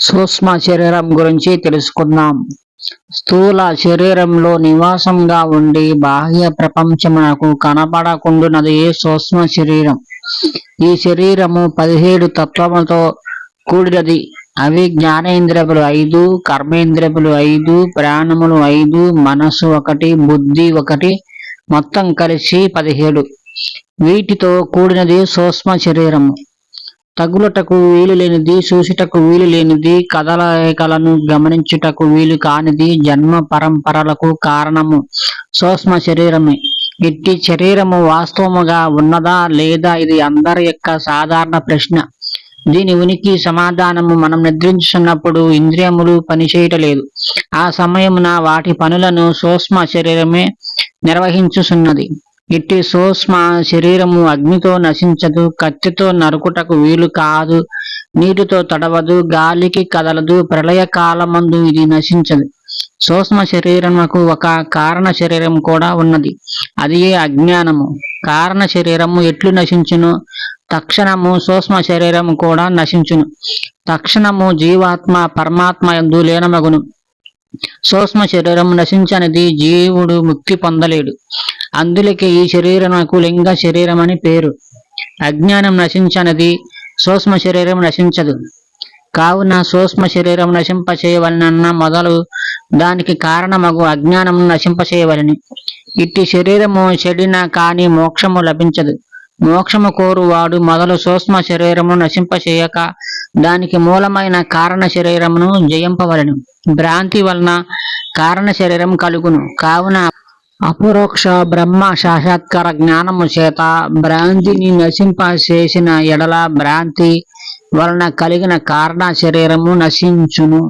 సూక్ష్మ శరీరం గురించి తెలుసుకుందాం. స్థూల శరీరంలో నివాసంగా ఉండి బాహ్య ప్రపంచమునకు కనపడకుండునది సూక్ష్మ శరీరం. ఈ శరీరము 17 తత్వములతో కూడినది. అవి జ్ఞానేంద్రియములు 5, కర్మేంద్రియములు 5, ప్రాణములు 5, మనస్సు 1, బుద్ధి 1, మొత్తం కలిసి 17. వీటితో కూడినది సూక్ష్మ శరీరము. తగులుటకు వీలు లేనిది, చూచుటకు వీలు లేనిది, కదలికలను గమనించుటకు వీలు కానిది, జన్మ పరంపరలకు కారణము సూక్ష్మ శరీరమే. ఇట్టి శరీరము వాస్తవముగా ఉన్నదా లేదా? ఇది అందరి యొక్క సాధారణ ప్రశ్న. దీని ఉనికి సమాధానము మనం నిద్రించున్నప్పుడు ఇంద్రియములు పనిచేయటలేదు. ఆ సమయమున వాటి పనులను సూక్ష్మ శరీరమే నిర్వహించుచున్నది. ఇట్టి సూక్ష్మ శరీరము అగ్నితో నశించదు, కత్తితో నరుకుటకు వీలు కాదు, నీటితో తడవదు, గాలికి కదలదు, ప్రళయ కాలమందు ఇది నశించదు. సూక్ష్మ శరీరమునకు ఒక కారణ శరీరం కూడా ఉన్నది. అది అజ్ఞానము. కారణ శరీరము ఎట్లు నశించును? తక్షణము సూక్ష్మ శరీరము కూడా నశించును. తక్షణము జీవాత్మ పరమాత్మ యందు లీనమగును. సూక్ష్మ శరీరం నశించనిది జీవుడు ముక్తి పొందలేడు. అందులకే ఈ శరీరమునకు లింగ శరీరం అని పేరు. అజ్ఞానం నశించనిది సూక్ష్మ శరీరం నశించదు. కావున సూక్ష్మ శరీరం నశింపచేయవలనన్న మొదలు దానికి కారణమగు అజ్ఞానము నశింపచేయవలని. ఇట్టి శరీరము చెడిన కాని మోక్షము లభించదు. మోక్షము కోరువాడు మొదలు సూక్ష్మ శరీరమును నశింపచేయక దానికి మూలమైన కారణ శరీరమును జయింపవలను. భ్రాంతి వలన కారణ శరీరం కలుగును. కావున అపరోక్ష బ్రహ్మ సాక్షాత్కార జ్ఞానము చేత భ్రాంతిని నశింపచేసిన ఎడల భ్రాంతి వలన కలిగిన కారణ శరీరము నశించును.